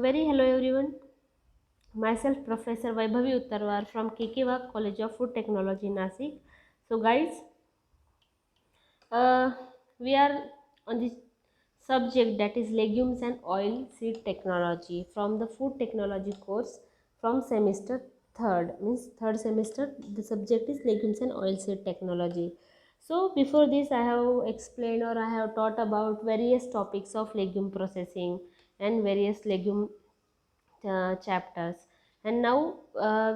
Very hello everyone. Myself Professor Vaibhavi Uttarwar from KK College of Food Technology Nasik. So guys, uh, we are on this subject that is legumes and oil seed technology from the food technology course from semester third, means third semester. The subject is legumes and oil seed technology. So before this I have explained or I have taught about various topics of legume processing and various legume chapters, and now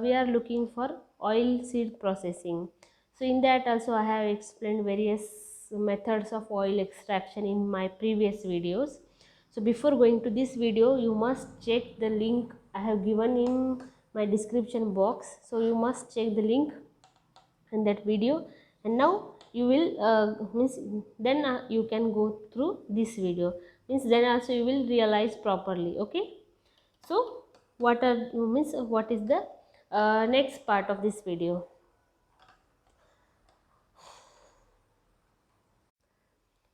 we are looking for oil seed processing. So in that also I have explained various methods of oil extraction in my previous videos. So before going to this video, you must check the link I have given in my description box. So you must check the link in that video, and now you will means then you can go through this video, means then also you will realize properly. Okay. So what are means what is the next part of this video?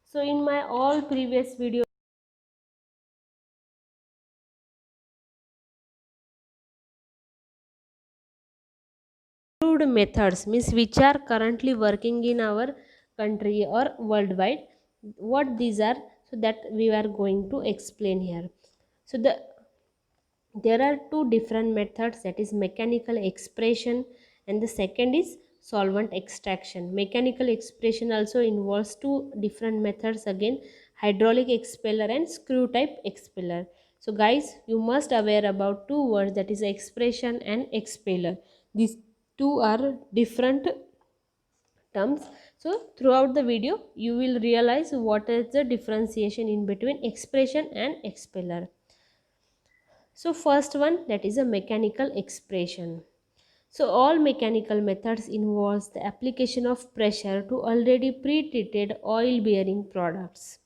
So in my all previous video methods, means which are currently working in our country or worldwide, what these are, so that we are going to explain here. So there are two different methods, that is mechanical expression and the second is solvent extraction. Mechanical expression also involves two different methods again, hydraulic expeller and screw type expeller. So guys, you must aware about two words, that is expression and expeller. These two are different terms. So throughout the video you will realize what is the differentiation in between expression and expeller. So first one, that is a mechanical expression. So all mechanical methods involves the application of pressure to already pre-treated oil bearing products.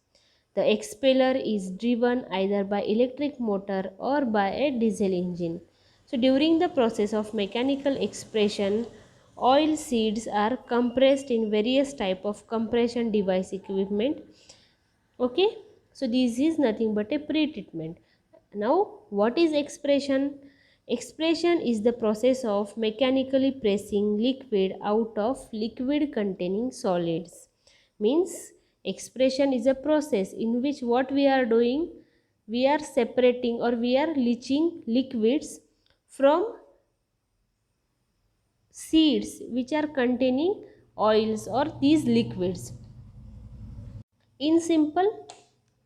The expeller is driven either by electric motor or by a diesel engine. So during the process of mechanical expression, oil seeds are compressed in various type of compression device equipment. Okay, so this is nothing but a pre-treatment. Now what is expression? Expression is the process of mechanically pressing liquid out of liquid containing solids. Means expression is a process in which what we are doing, we are separating or we are leaching liquids from seeds which are containing oils or these liquids. In simple,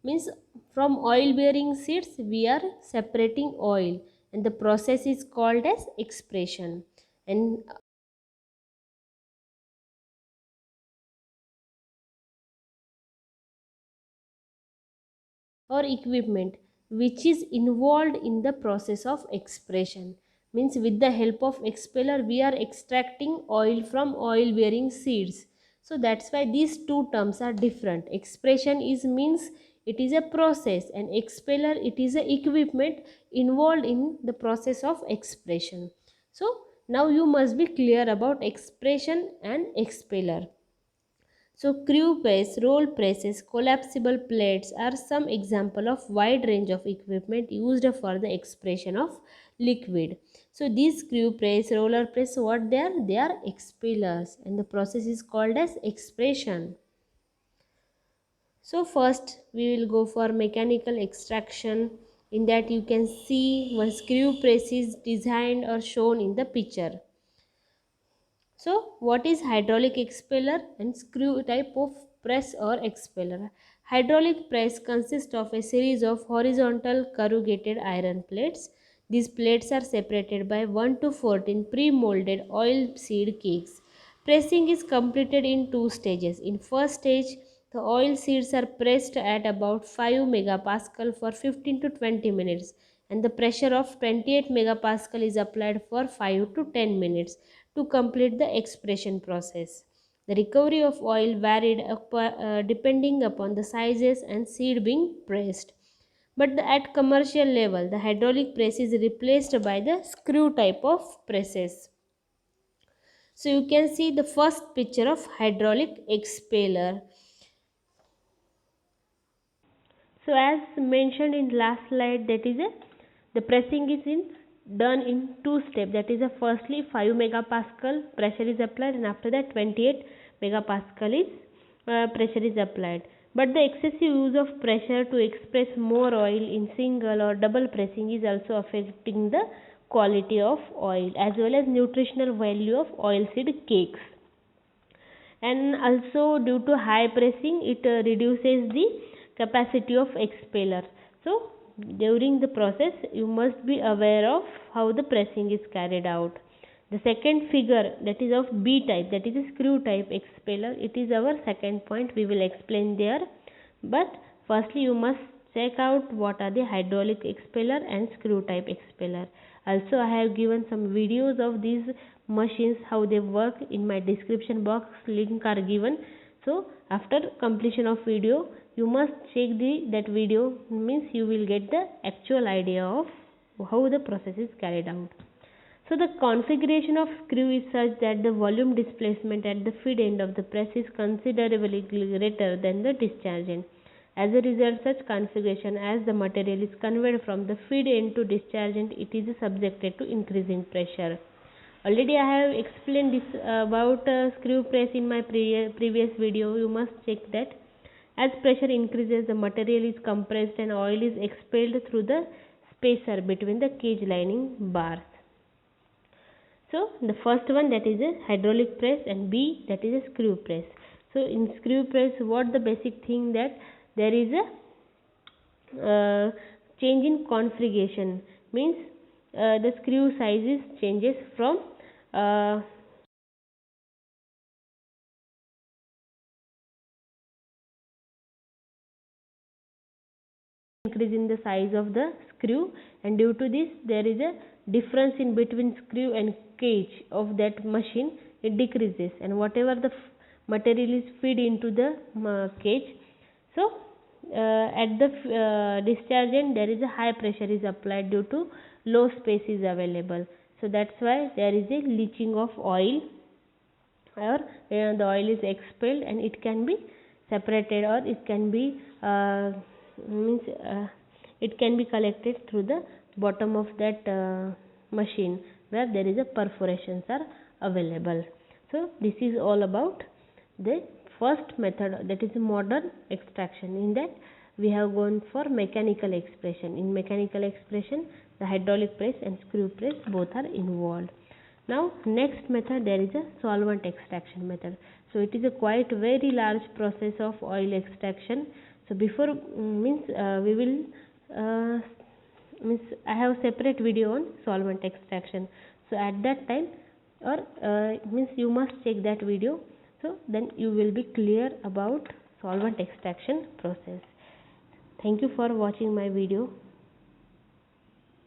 means from oil bearing seeds we are separating oil, and the process is called as expression. And or equipment which is involved in the process of expression, means with the help of expeller we are extracting oil from oil bearing seeds. So that's why these two terms are different. Expression is means it is a process, and expeller it is a equipment involved in the process of expression. So now you must be clear about expression and expeller. So crew press, roll presses, collapsible plates are some example of wide range of equipment used for the expression of liquid. So these screw press, roller press, what they are? They are expellers, and the process is called as expression. So first we will go for mechanical extraction. In that you can see one screw press is designed or shown in the picture. So what is hydraulic expeller and screw type of press or expeller? Hydraulic press consists of a series of horizontal corrugated iron plates. These plates are separated by 1 to 14 pre-molded oil seed cakes. Pressing is completed in two stages. In first stage, the oil seeds are pressed at about 5 megapascal for 15 to 20 minutes, and the pressure of 28 megapascal is applied for 5 to 10 minutes to complete the expression process. The recovery of oil varied depending upon the sizes and seed being pressed. But at commercial level, the hydraulic press is replaced by the screw type of presses. So you can see the first picture of hydraulic expeller. So as mentioned in last slide, that is a The pressing is done in two steps. That is, firstly 5 megapascal pressure is applied, and after that 28 megapascal is pressure is applied. But the excessive use of pressure to express more oil in single or double pressing is also affecting the quality of oil as well as nutritional value of oilseed cakes. And also due to high pressing, it reduces the capacity of expeller. So during the process you must be aware of how the pressing is carried out. The second figure, that is of B type, that is a screw type expeller, it is our second point, we will explain there. But firstly you must check out what are the hydraulic expeller and screw type expeller. Also I have given some videos of these machines, how they work, in my description box, link are given. So after completion of video you must check that video, means you will get the actual idea of how the process is carried out. So the configuration of screw is such that the volume displacement at the feed end of the press is considerably greater than the discharge end. As a result, such configuration, as the material is conveyed from the feed end to discharge end, it is subjected to increasing pressure. Already I have explained this about screw press in my previous video. You must check that. As pressure increases, the material is compressed and oil is expelled through the spacer between the cage lining bars. So the first one, that is a hydraulic press, and B, that is a screw press. So in screw press, what the basic thing, that there is a change in configuration, means the screw sizes changes from increase in the size of the screw, and due to this there is a difference in between screw and cage of that machine, it decreases, and whatever the material is feed into the cage. So at the discharge end there is a high pressure is applied due to low space is available. So that's why there is a leaching of oil, or the oil is expelled and it can be separated, or it can be means it can be collected through the bottom of that machine where there is a perforations are available. So this is all about the first method, that is modern extraction. In that we have gone for mechanical expression. In mechanical expression the hydraulic press and screw press both are involved. Now next method, there is a solvent extraction method. So it is a quite very large process of oil extraction. So before we will means I have separate video on solvent extraction. So at that time, or means you must check that video. So then you will be clear about solvent extraction process. Thank you for watching my video.